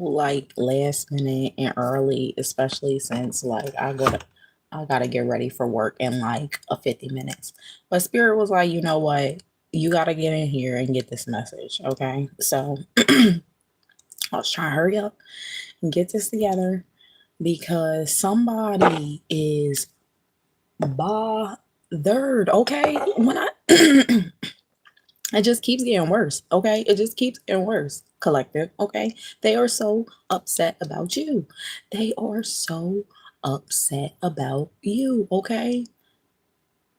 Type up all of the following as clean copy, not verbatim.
like last minute and early, especially since like I gotta get ready for work in like a 50 minutes. But Spirit was like, you know what? You gotta get in here and get this message, okay? So I was trying to hurry up and get this together because somebody is bothered, okay? When I it just keeps getting worse, okay? It just keeps getting worse, collective, okay? They are so upset about you. They are so upset about you, okay?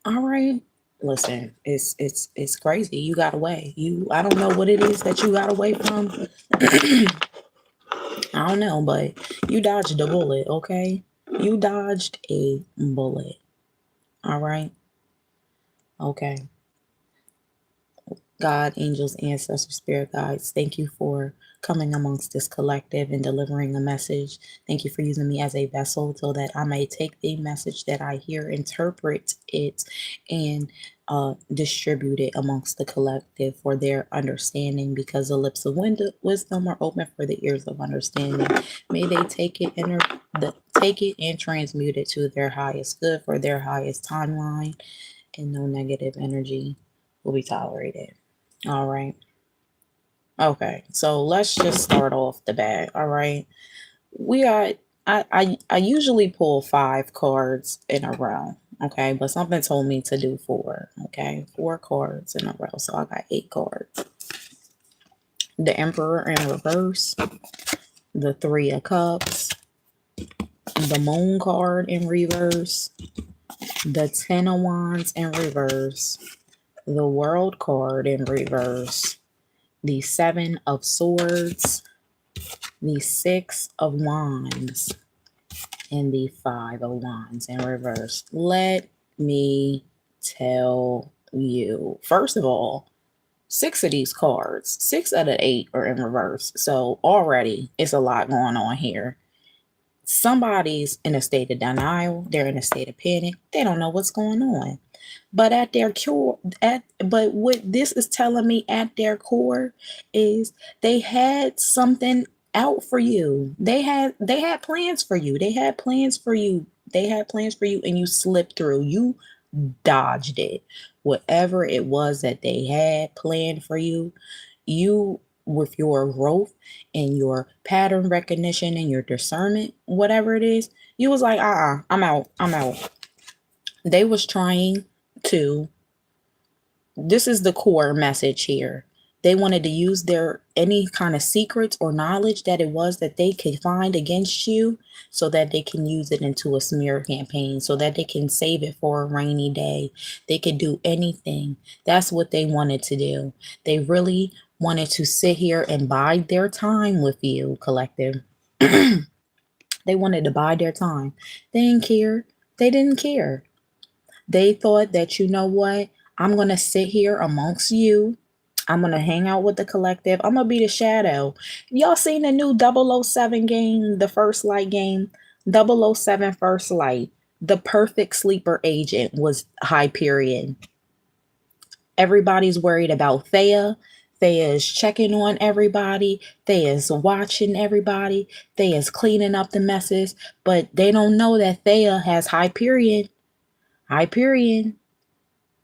All right. Listen, it's crazy. You got away. I don't know what it is that you got away from. I don't know, but you dodged a bullet, okay? You dodged a bullet. All right. Okay. God, angels, ancestors, spirit guides, thank you for coming amongst this collective and delivering a message. Thank you for using me as a vessel so that I may take the message that I hear, interpret it, and distribute it amongst the collective for their understanding, because the lips of wisdom are open for the ears of understanding. May they take it and transmute it to their highest good for their highest timeline, and no negative energy will be tolerated. All right. Okay. So let's just start off the bat. All right. We got I usually pull 5 cards in a row. Okay, but something told me to do 4. Okay, 4 cards in a row. So I got 8 cards. The Emperor in reverse, the 3 of Cups, the Moon card in reverse, the 10 of Wands in reverse, the World card in reverse, the 7 of Swords, the 6 of Wands, and the 5 of Wands in reverse. Let me tell you, first of all, 6 of these cards, 6 out of 8 are in reverse. So already it's a lot going on here. Somebody's in a state of denial, they're in a state of panic, they don't know what's going on. But at their core, but what this is telling me at their core is they had something out for you. They had plans for you. They had plans for you. They had plans for you, and you slipped through. You dodged it. Whatever it was that they had planned for you, you, with your growth and your pattern recognition and your discernment, whatever it is, you was like, I'm out. I'm out. They was trying to, this is the core message here. They wanted to use their any kind of secrets or knowledge that it was that they could find against you, so that they can use it into a smear campaign, so that they can save it for a rainy day. They could do anything. That's what they wanted to do. They really wanted to sit here and bide their time with you, collective. They wanted to bide their time. They didn't care. They didn't care. They thought that, you know what? I'm going to sit here amongst you. I'm going to hang out with the collective. I'm going to be the shadow. Y'all seen the new 007 game, the First Light game? 007 First Light. The perfect sleeper agent was Hyperion. Everybody's worried about Thea. Thea is checking on everybody. Thea is watching everybody. Thea is cleaning up the messes. But they don't know that Thea has Hyperion. Hyperion,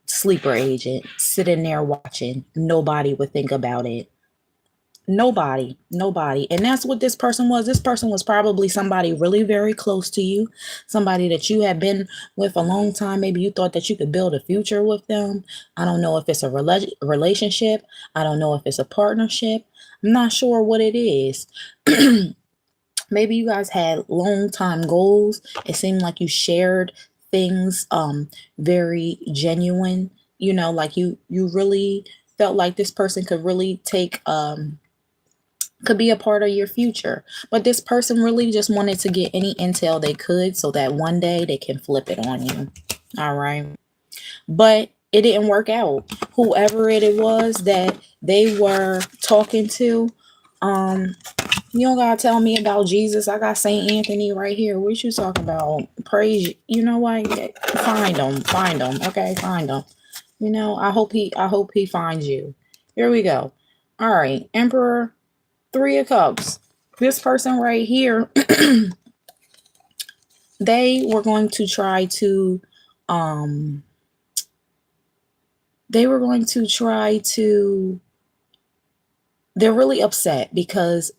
sleeper agent, sitting there watching. Nobody would think about it. Nobody. And that's what this person was. This person was probably somebody really very close to you, somebody that you had been with a long time. Maybe you thought that you could build a future with them. I don't know if it's a relationship. I don't know if it's a partnership. I'm not sure what it is. Maybe you guys had long time goals. It seemed like you shared things very genuine, like you really felt like this person could really take could be a part of your future. But this person really just wanted to get any intel they could so that one day they can flip it on you. All right. But it didn't work out. Whoever it was that they were talking to, you don't gotta tell me about Jesus. I got Saint Anthony right here. What you talking about? Praise. You know what? Find him. Okay, find him. I hope he finds you. Here we go. All right, Emperor, 3 of Cups. This person right here, they were going to try to, um, they were going to try to, they're really upset because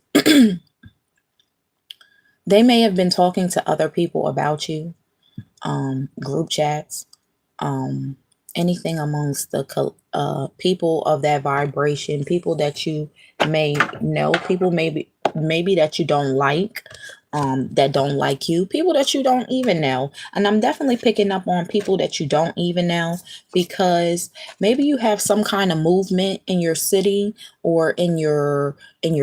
they may have been talking to other people about you, group chats, um, anything amongst the people of that vibration, people that you may know, people maybe that you don't like, that don't like you, people that you don't even know. And I'm definitely picking up on people that you don't even know, because maybe you have some kind of movement in your city, or in your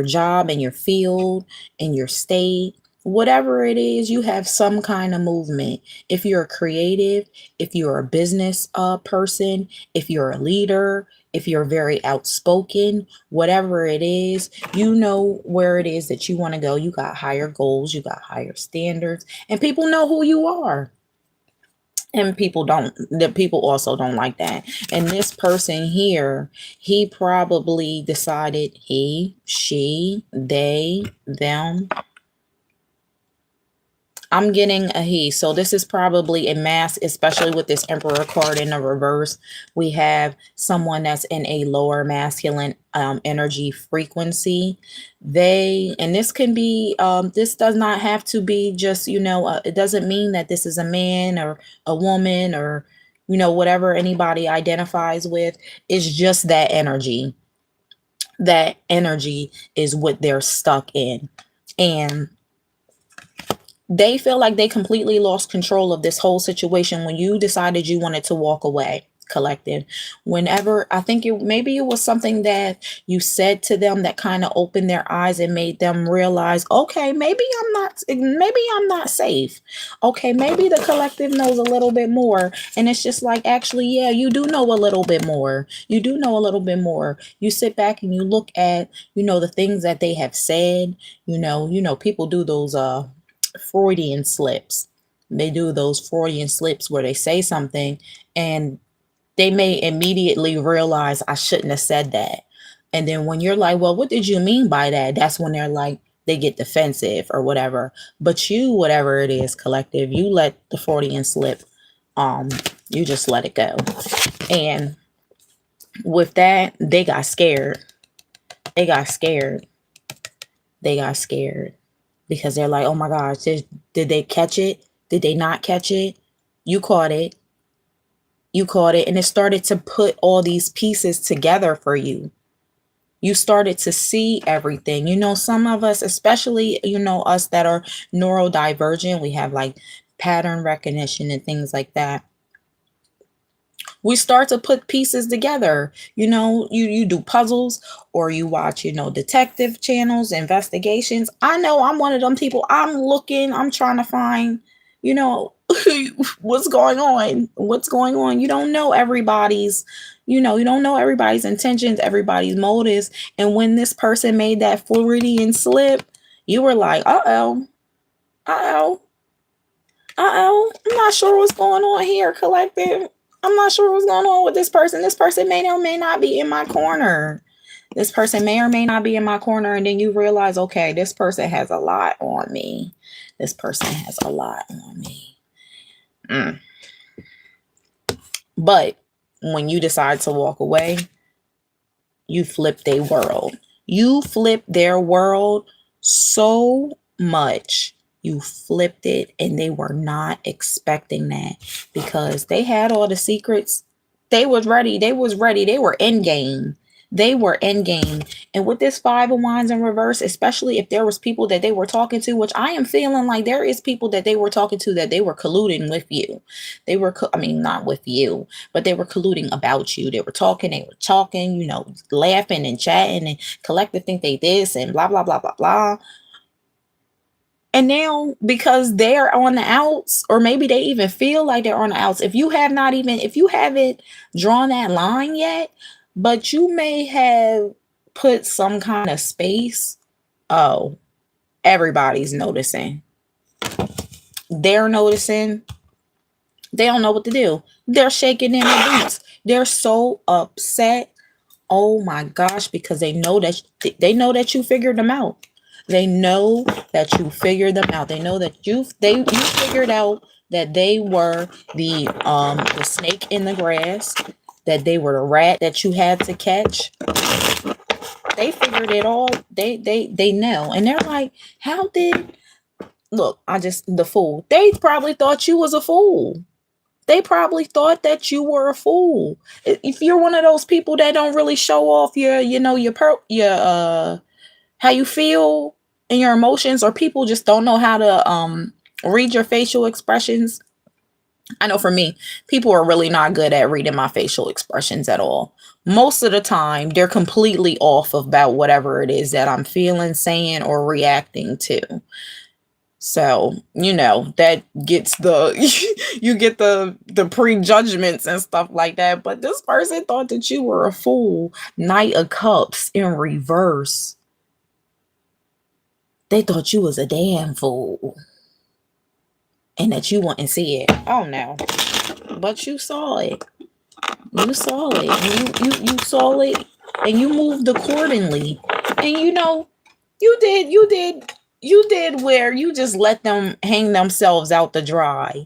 job, in your field, in your state. Whatever it is, you have some kind of movement. If you're a creative, if you're a business person, if you're a leader, if you're very outspoken, whatever it is, you know where it is that you want to go. You got higher goals, you got higher standards, and people know who you are. And the people also don't like that. And this person here, he probably decided, he, she, they, them, I'm getting a he. So this is probably a mask, especially with this Emperor card in the reverse. We have someone that's in a lower masculine energy frequency. And this can be, this does not have to be just, it doesn't mean that this is a man or a woman, or, whatever anybody identifies with. It's just that energy. That energy is what they're stuck in. And they feel like they completely lost control of this whole situation when you decided you wanted to walk away, collective. Whenever, I think maybe it was something that you said to them that kind of opened their eyes and made them realize, okay, maybe I'm not safe. Okay, maybe the collective knows a little bit more. And it's just like, actually, yeah, you do know a little bit more. You do know a little bit more. You sit back and you look at, the things that they have said. People do those Freudian slips. They do those Freudian slips where they say something and they may immediately realize, I shouldn't have said that. And then when you're like, well, what did you mean by that? That's when they're like, they get defensive or whatever. But you, whatever it is, collective, you let the Freudian slip, you just let it go. And with that, they got scared. They got scared. They got scared. Because they're like, oh my gosh, did they catch it? Did they not catch it? You caught it. You caught it. And it started to put all these pieces together for you. You started to see everything. Some of us, especially, us that are neurodivergent, we have like pattern recognition and things like that. We start to put pieces together. You do puzzles, or you watch, detective channels, investigations. I know I'm one of them people. I'm trying to find, what's going on. You don't know everybody's, you don't know everybody's intentions, everybody's motives. And when this person made that Floridian slip, you were like, uh-oh, I'm not sure what's going on here, collective. I'm not sure what's going on with this person. This person may or may not be in my corner. This person may or may not be in my corner. And then you realize, okay, this person has a lot on me. This person has a lot on me. But when you decide to walk away, you flip their world. You flip their world so much. You flipped it, and they were not expecting that, because they had all the secrets. They was ready. They were in game. And with this Five of Wands in reverse, especially if there was people that they were talking to, which I am feeling like there is people that they were talking to that they were colluding with you. They were, not with you, but they were colluding about you. They were talking, laughing and chatting, and collective think they this and blah, blah, blah, blah, blah. And now, because they're on the outs, or maybe they even feel like they're on the outs, if you haven't drawn that line yet, but you may have put some kind of space, oh, everybody's noticing. They're noticing. They don't know what to do. They're shaking in their boots. They're so upset. Oh my gosh, because they know that you figured them out. They know that you figured them out. They know that you figured out that they were the snake in the grass, that they were the rat that you had to catch. They figured it all. They know. And they're like, how did look, I just the fool. They probably thought you was a fool. They probably thought that you were a fool. If you're one of those people that don't really show off your, your how you feel and your emotions, or people just don't know how to read your facial expressions. I know for me, people are really not good at reading my facial expressions at all. Most of the time, they're completely off about whatever it is that I'm feeling, saying, or reacting to. So, that gets you get the prejudgments and stuff like that. But this person thought that you were a fool. Knight of Cups in reverse. They thought you was a damn fool. And that you wouldn't see it. Oh no. But you saw it. You saw it. You saw it and you moved accordingly. And you did where you just let them hang themselves out to dry.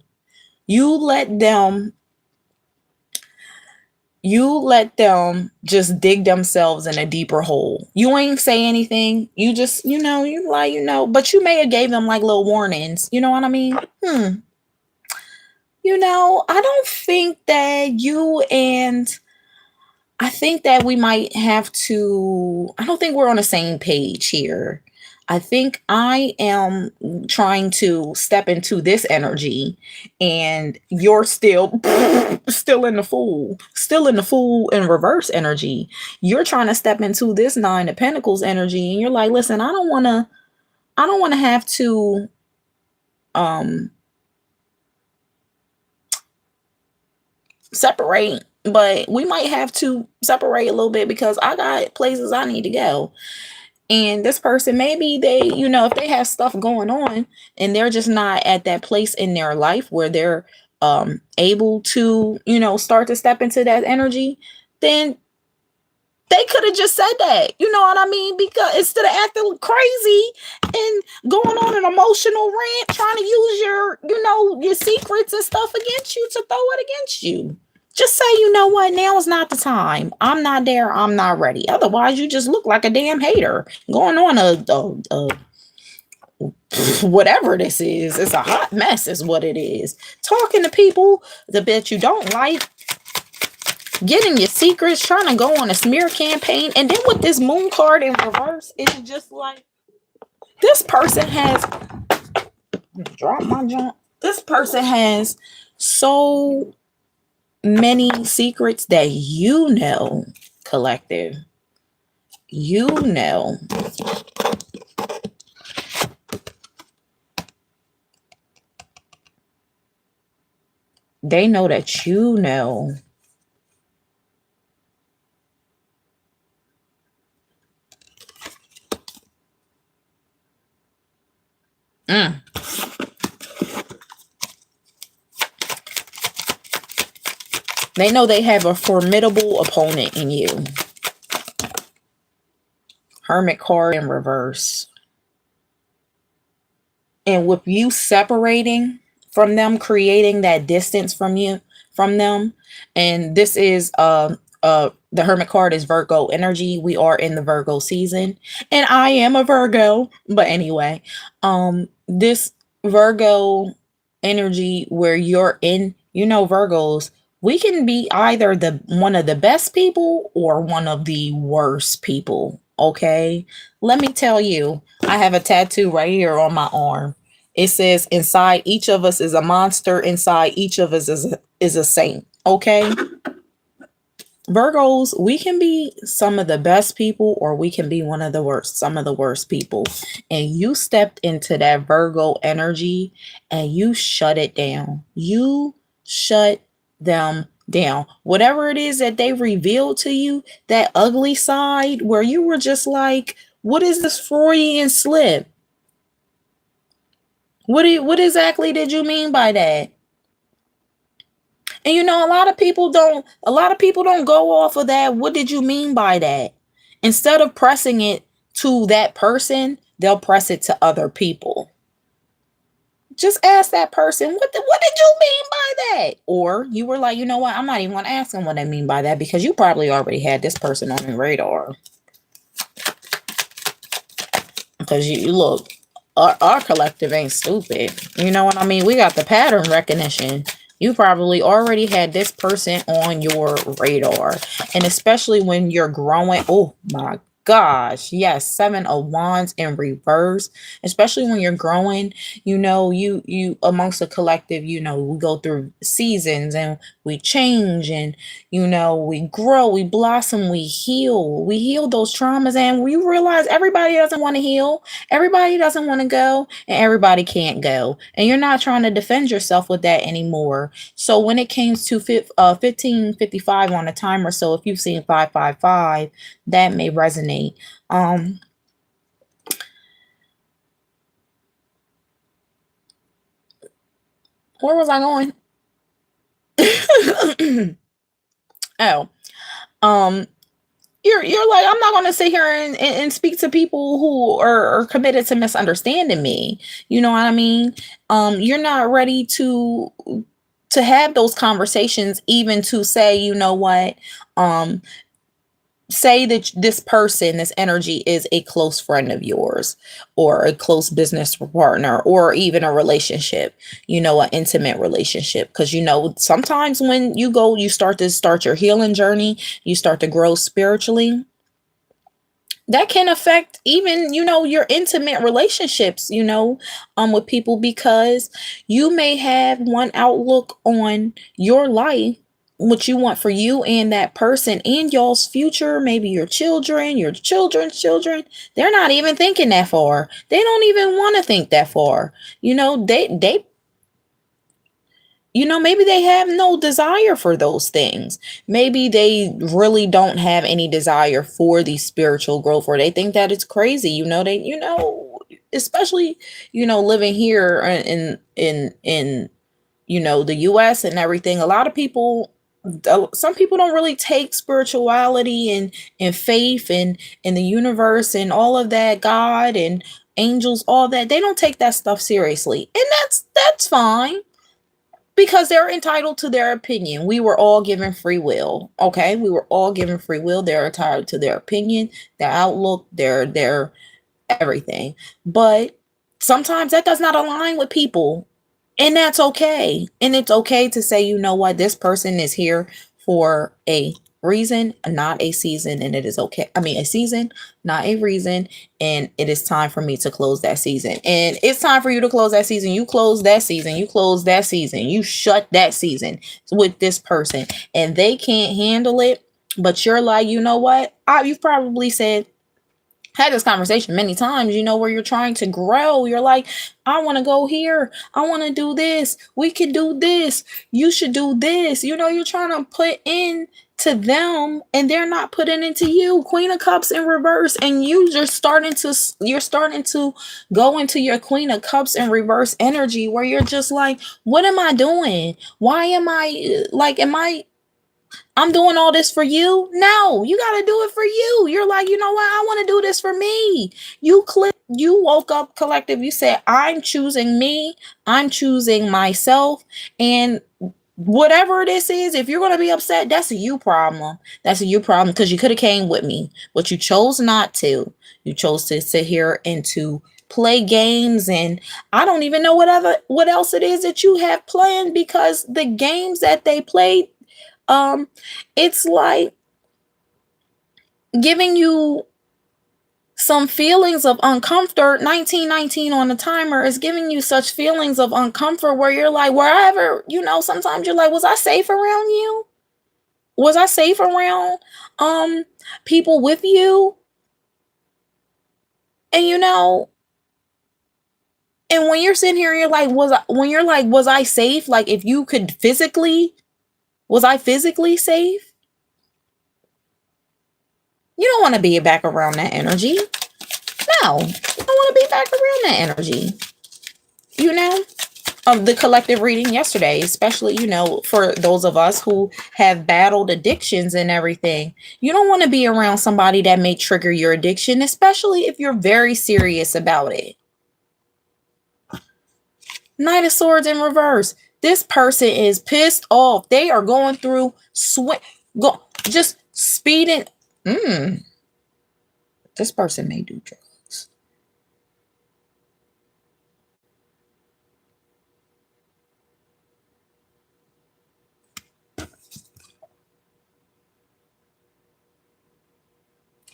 You let them just dig themselves in a deeper hole. You ain't say anything. You just, but you may have gave them like little warnings. You know what I mean? I don't think that I think that we might have to, I don't think we're on the same page here. I think I am trying to step into this energy and you're still in the fool in reverse energy. You're trying to step into this Nine of Pentacles energy and you're like, listen, I don't want to have to separate, but we might have to separate a little bit because I got places I need to go. And this person, maybe they, if they have stuff going on and they're just not at that place in their life where they're able to, start to step into that energy, then they could have just said that, you know what I mean? Because instead of acting crazy and going on an emotional rant, trying to use your secrets and stuff against you to throw it against you. Just say, you know what, now is not the time. I'm not there. I'm not ready. Otherwise, you just look like a damn hater going on a whatever this is. It's a hot mess is what it is. Talking to people that you don't like, getting your secrets, trying to go on a smear campaign. And then with this moon card in reverse, it's just like this person has dropped my junk. This person has so many secrets that collective, they know that They know they have a formidable opponent in you. Hermit card in reverse. And with you separating from them, creating that distance from them, and this is the Hermit card is Virgo energy. We are in the Virgo season, and I am a Virgo. But anyway, this Virgo energy where you're in, Virgos, we can be either one of the best people or one of the worst people. Okay, let me tell you, I have a tattoo right here on my arm. It says, inside each of us is a monster. Inside each of us is a saint. Okay. Virgos, we can be some of the best people or we can be some of the worst people. And you stepped into that Virgo energy and you shut it down. You shut them down. Whatever it is that they revealed to you, that ugly side where you were just like, what is this Freudian slip? What exactly did you mean by that? And a lot of people don't go off of that. What did you mean by that? Instead of pressing it to that person, they'll press it to other people. Just ask that person, what did you mean by that? Or you were like, you know what? I'm not even going to ask them what they mean by that, because you probably already had this person on your radar. Because you look, our collective ain't stupid. You know what I mean? We got the pattern recognition. You probably already had this person on your radar. And especially when you're growing. Oh my gosh. Yes. 7 of Wands in reverse. Especially when you're growing, you amongst the collective, we go through seasons and we change, and we grow, we blossom, we heal those traumas, and we realize everybody doesn't want to heal, everybody doesn't want to go, and everybody can't go, and you're not trying to defend yourself with that anymore. So when it came to 1555 on a timer, so if you've seen 555, that may resonate. Where was I going? Oh, you're like, I'm not going to sit here and speak to people who are committed to misunderstanding me. You know what I mean? You're not ready to have those conversations, even to say, you know what, say that this person, this energy, is a close friend of yours, or a close business partner, or even a relationship, an intimate relationship. Because, sometimes when you start your healing journey, you start to grow spiritually, that can affect even, your intimate relationships, with people, because you may have one outlook on your life, what you want for you and that person and y'all's future, maybe your children, your children's children. They're not even thinking that far. They don't even want to think that far. Maybe they have no desire for those things. Maybe they really don't have any desire for the spiritual growth, or they think that it's crazy. Especially, living here in the US and everything. A lot of people, some people don't really take spirituality and faith and in the universe and all of that, God and angels, all that. They don't take that stuff seriously. And that's fine, because they're entitled to their opinion. We were all given free will. Okay? We were all given free will. They're entitled to their opinion, their outlook, their everything. But sometimes that does not align with people. And that's okay. And it's okay to say, you know what, this person is here for a reason, not a season. And it is okay. I mean, a season, not a reason. And it is time for me to close that season. And it's time for you to close that season. You close that season. You close that season. You shut that season with this person. And they can't handle it. But you're like, you know what? You've probably had this conversation many times, where you're trying to grow. You're like, I want to go here. I want to do this. We can do this. You should do this. You're trying to put in to them, and they're not putting into you. Queen of Cups in reverse, and you're starting to go into your Queen of Cups in reverse energy, where you're just like, what am I doing? Why am I like, I'm doing all this for you? No, you got to do it for you. You're like, you know what? I want to do this for me. You woke up, collective. You said, I'm choosing me. I'm choosing myself. And whatever this is, if you're going to be upset, that's a you problem. That's a you problem, because you could have came with me, but you chose not to. You chose to sit here and to play games, and I don't even know what else it is that you have planned, because the games that they played, it's like giving you some feelings of uncomfort. 1919 on the timer is giving you such feelings of uncomfort, where you're like, wherever, sometimes you're like, was I safe around you? Was I safe around people with you? And and when you're sitting here and you're like, was I safe? Like, if you could was I physically safe? You don't want to be back around that energy. No, you don't want to be back around that energy. the collective reading yesterday, especially, you know, for those of us who have battled addictions and everything. You don't want to be around somebody that may trigger your addiction, especially if you're very serious about it. Knight of Swords in reverse. This person is pissed off. They are going through just speeding. This person may do drugs.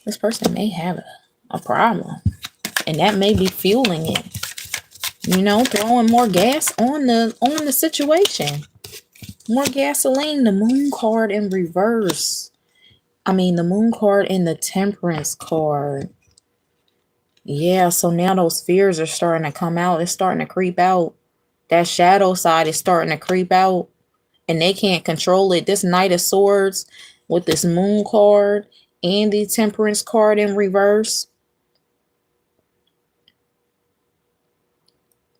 This person may have a problem, and that may be fueling it. You know, throwing more gas on the situation. More gasoline. The Moon card in reverse. I mean, the Moon card and the Temperance card. Yeah, so now those fears are starting to come out. It's starting to creep out. That shadow side is starting to creep out, and they can't control it. This Knight of Swords with this Moon card and the Temperance card in reverse.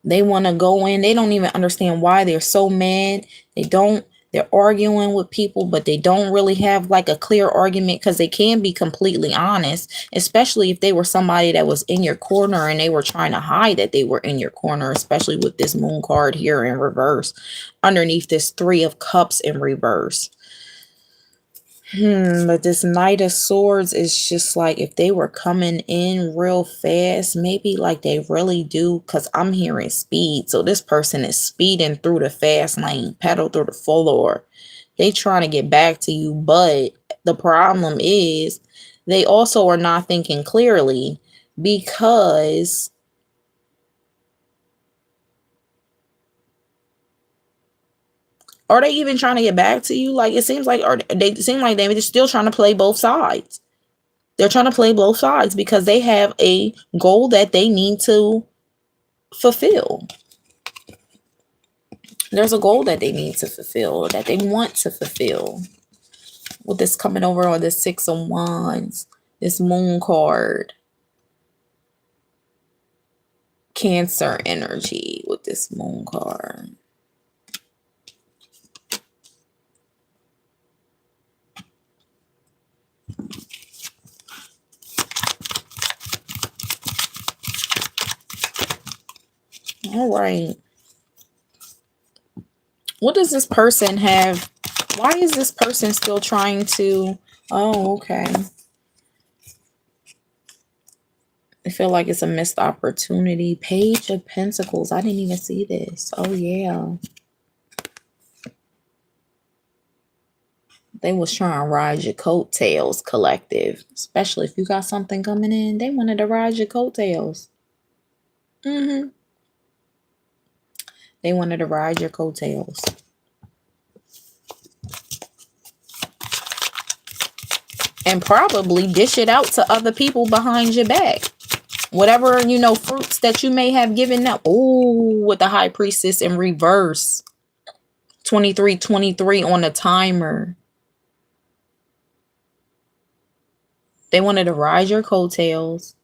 They want to go in. They don't even understand why they're so mad. They're arguing with people, but they don't really have like a clear argument, because they can be completely honest, especially if they were somebody that was in your corner and they were trying to hide that they were in your corner, especially with this Moon card here in reverse underneath this Three of Cups in reverse. But this Knight of Swords is just like, if they were coming in real fast, maybe like they really do, because I'm hearing speed. So this person is speeding through the fast lane, pedal through the floor. They trying to get back to you, but the problem is they also are not thinking clearly, because are they even trying to get back to you? Like, it seems like, they seem like they're still trying to play both sides. They're trying to play both sides because they have a goal that they need to fulfill. There's a goal that they need to fulfill, that they want to fulfill. With this coming over on the Six of Wands, this Moon card, Cancer energy with this Moon card. All right. What does this person have? Why is this person still trying to? Oh, okay. I feel like it's a missed opportunity. Page of Pentacles. I didn't even see this. Oh, yeah. They was trying to ride your coattails, collective. Especially if you got something coming in. They wanted to ride your coattails. They wanted to ride your coattails. And probably dish it out to other people behind your back. Whatever, you know, fruits that you may have given up. Ooh, with the High Priestess in reverse. 2323 on the timer. They wanted to ride your coattails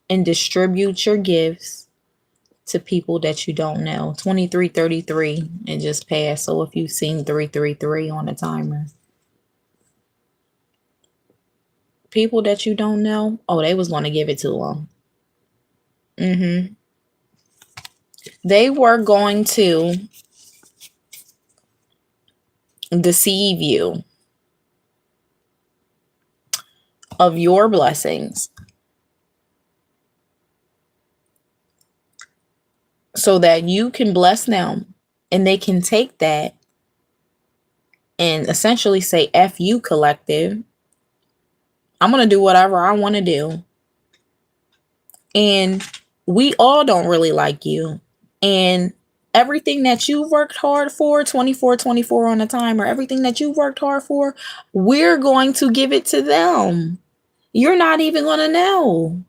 and distribute your gifts to people that you don't know. 2333, it just passed. So if you've seen 333 on the timer. People that you don't know, oh, they was going to give it to them. They were going to deceive you of your blessings so that you can bless them, and they can take that and essentially say, F you, collective. I'm going to do whatever I want to do. And we all don't really like you. And everything that you've worked hard for, 2424 on the timer, everything that you've worked hard for, we're going to give it to them. You're not even going to know.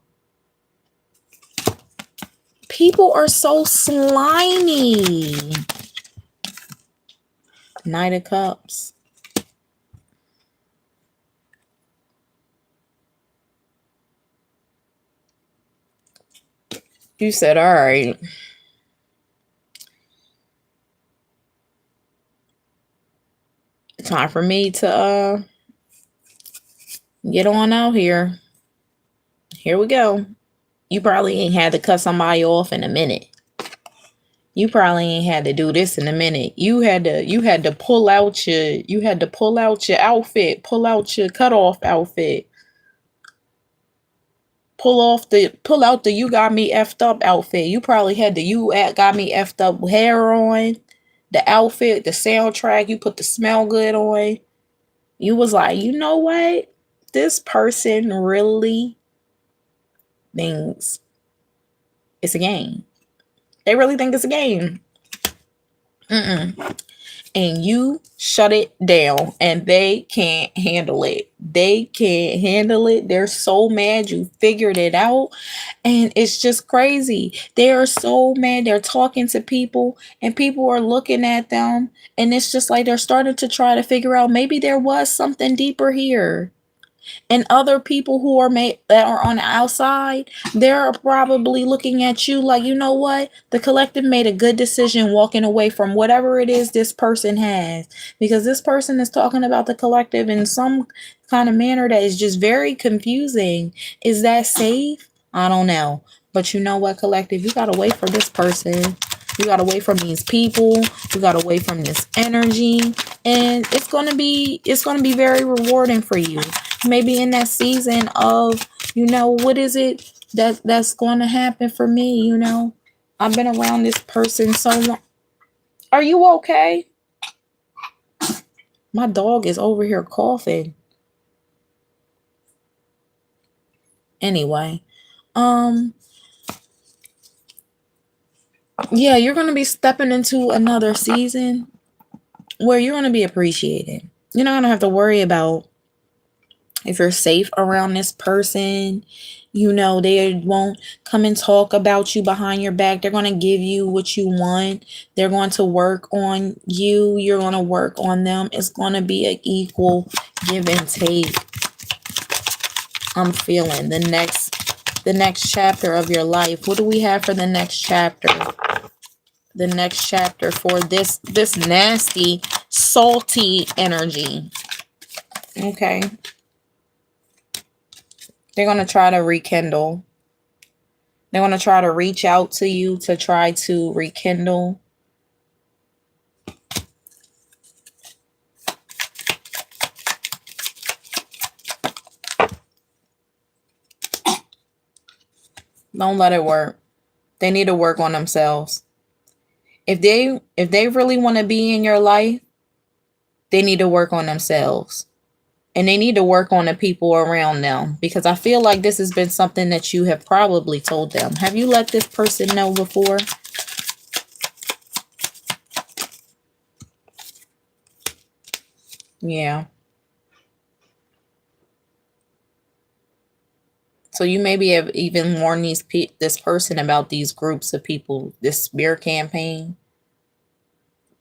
People are so slimy. Knight of Cups. You said, all right. Time for me to get on out here. Here we go. You probably ain't had to cut somebody off in a minute. You probably ain't had to do this in a minute. You had to pull out your outfit, pull out your cutoff outfit, pull out the you got me effed up outfit. You probably had the you at got me effed up hair on, the outfit, the soundtrack, you put the smell good on. You was like, you know what? This person really thinks it's a game. They really think it's a game. And you shut it down, and they can't handle it. They can't handle it. They're so mad you figured it out. And it's just crazy. They are so mad. They're talking to people, and people are looking at them. And it's just like they're starting to try to figure out maybe there was something deeper here. And other people who are that are on the outside, they're probably looking at you like, you know what, the collective made a good decision walking away from whatever it is this person has, because this person is talking about the collective in some kind of manner that is just very confusing. Is that safe? I don't know. But you know what, collective, you gotta wait for this person. You gotta wait from these people. You gotta wait from this energy, and it's gonna be very rewarding for you. Maybe in that season of, what is it that's going to happen for me? I've been around this person so long. Are you okay? My dog is over here coughing. Anyway, yeah, you're going to be stepping into another season where you're going to be appreciated. You're not going to have to worry about if you're safe around this person. They won't come and talk about you behind your back. They're going to give you what you want. They're going to work on you. You're going to work on them. It's going to be an equal give and take. I'm feeling the next chapter of your life. What do we have for the next chapter? The next chapter for this nasty, salty energy. Okay. They're going to try to rekindle. They're going to try to reach out to you to try to rekindle. Don't let it work. They need to work on themselves. If they really want to be in your life, they need to work on themselves. And they need to work on the people around them, because I feel like this has been something that you have probably told them. Have you let this person know before? Yeah. So you maybe have even warned this person about these groups of people, this smear campaign.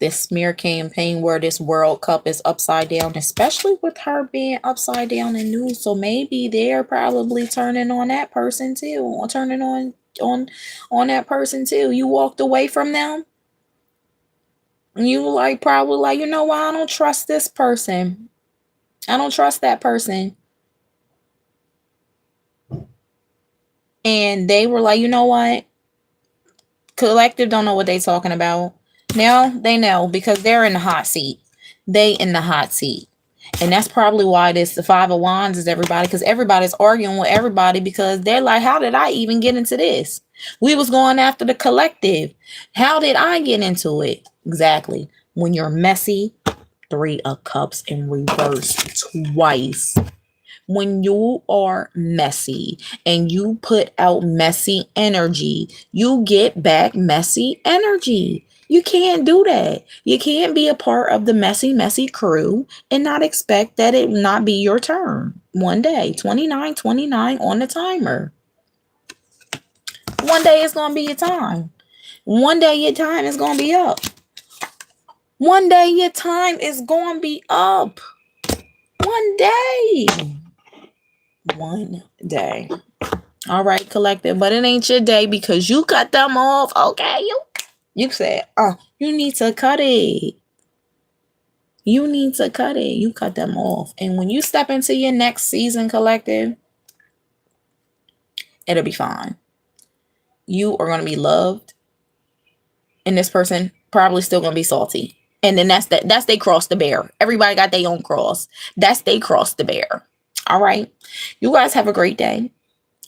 This smear campaign where this World Cup is upside down, especially with her being upside down in news. So maybe they're probably turning on that person too, or turning on that person too. You walked away from them. And you probably like, you know what? I don't trust this person. I don't trust that person. And they were like, you know what? Collective don't know what they talking about. Now they know, because they're in the hot seat. They in the hot seat. And that's probably why this the Five of Wands is everybody, because everybody's arguing with everybody, because they're like, how did I even get into this? We was going after the collective. How did I get into it? Exactly. When you're messy, Three of Cups in reverse twice. When you are messy and you put out messy energy, you get back messy energy. You can't do that. You can't be a part of the messy crew and not expect that it not be your turn. One day, 29 on the timer. One day it's going to be your time. One day your time is going to be up. One day your time is going to be up. One day. One day. All right, collective. But it ain't your day because you cut them off. Okay, you said, you need to cut it. You need to cut it. You cut them off. And when you step into your next season, collective, it'll be fine. You are going to be loved, and this person probably still going to be salty. And then that's they cross the bear. Everybody got their own cross. That's they cross the bear. All right. You guys have a great day.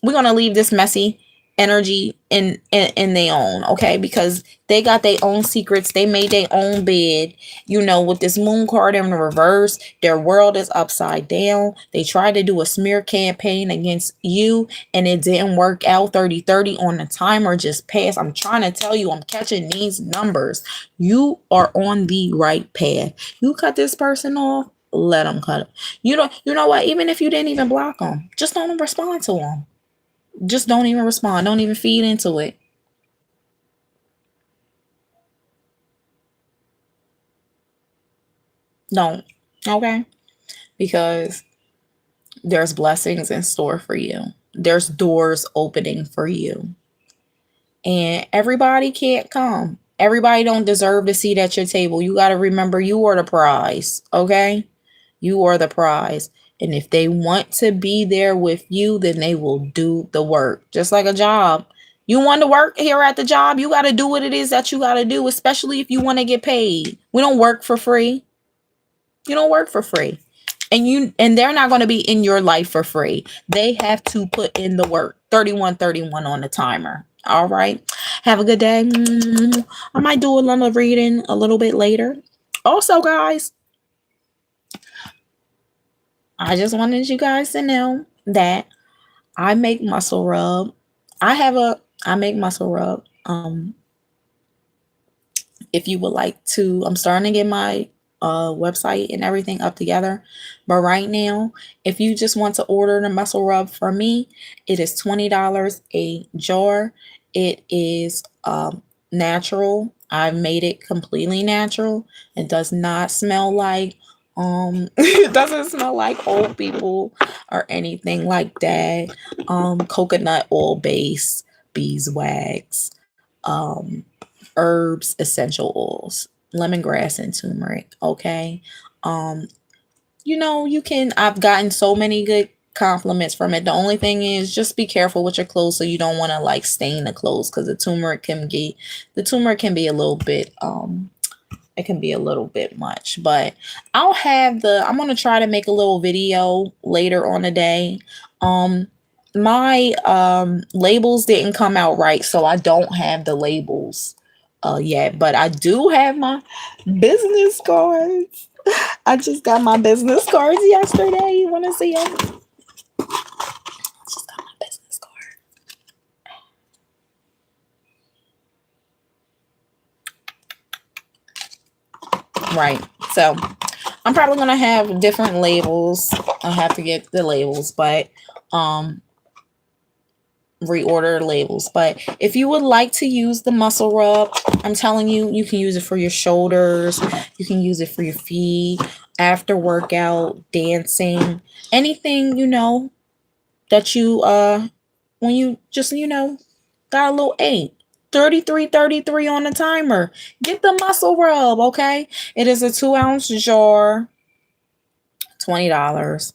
We're going to leave this messy energy in their own, okay? Because they got their own secrets. They made their own bed. You know, with this moon card in the reverse, their world is upside down. They tried to do a smear campaign against you and it didn't work out. 30-30 on the timer just passed. I'm trying to tell you, I'm catching these numbers. You are on the right path. You cut this person off, let them cut it. You know what? Even if you didn't even block them, just don't respond to them. Just don't even respond. Don't even feed into it. Don't. Okay? Because there's blessings in store for you. There's doors opening for you. And everybody can't come. Everybody don't deserve to sit at your table. You got to remember you are the prize, okay? You are the prize. And if they want to be there with you, then they will do the work. Just like a job. You want to work here at the job, you got to do what it is that you got to do, especially if you want to get paid. We don't work for free. You don't work for free. And they're not going to be in your life for free. They have to put in the work. 31-31 on the timer. All right. Have a good day. I might do another reading a little bit later. Also, guys, I just wanted you guys to know that I make muscle rub. I make muscle rub. If you would like to, I'm starting to get my website and everything up together. But right now, if you just want to order the muscle rub from me, it is $20 a jar. It is natural. I've made it completely natural. It does not smell like it doesn't smell like old people or anything like that. Coconut oil base, beeswax, herbs, essential oils, lemongrass and turmeric. Okay. Um, I've gotten so many good compliments from it. The only thing is just be careful with your clothes so you don't want to like stain the clothes because the turmeric can be a little bit it can be a little bit much. But I'm gonna try to make a little video later on the day. My labels didn't come out right, so I don't have the labels yet, but I do have my business cards. I just got my business cards yesterday. You want to see them? Just got my business card. Right. So I'm probably gonna have different labels. I have to get the labels, but reorder labels. But if you would like to use the muscle rub, I'm telling you, you can use it for your shoulders, you can use it for your feet, after workout, dancing, anything that you when you just got a little ache. 33 on the timer. Get the muscle rub, okay? It is a 2-ounce jar, $20.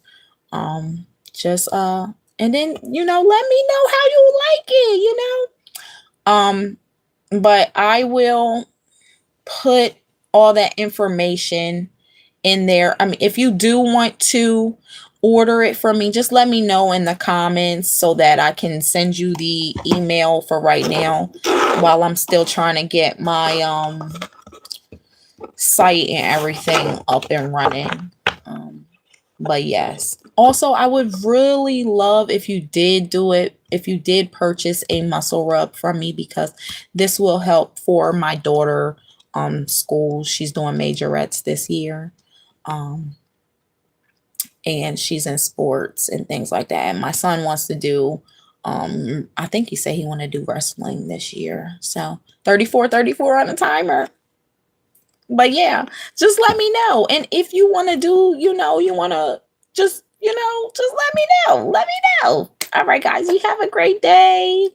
Just and then let me know how you like it, but I will put all that information in there. I mean, if you do want to order it from me, just let me know in the comments so that I can send you the email for right now while I'm still trying to get my site and everything up and running. But yes, also I would really love if you did purchase a muscle rub from me, because this will help for my daughter school. She's doing majorettes this year. And she's in sports and things like that. And my son wants to do I think he said he want to do wrestling this year. So 34 on the timer. But yeah, just let me know. And if you want to do, you want to just let me know. Let me know. All right, guys, you have a great day.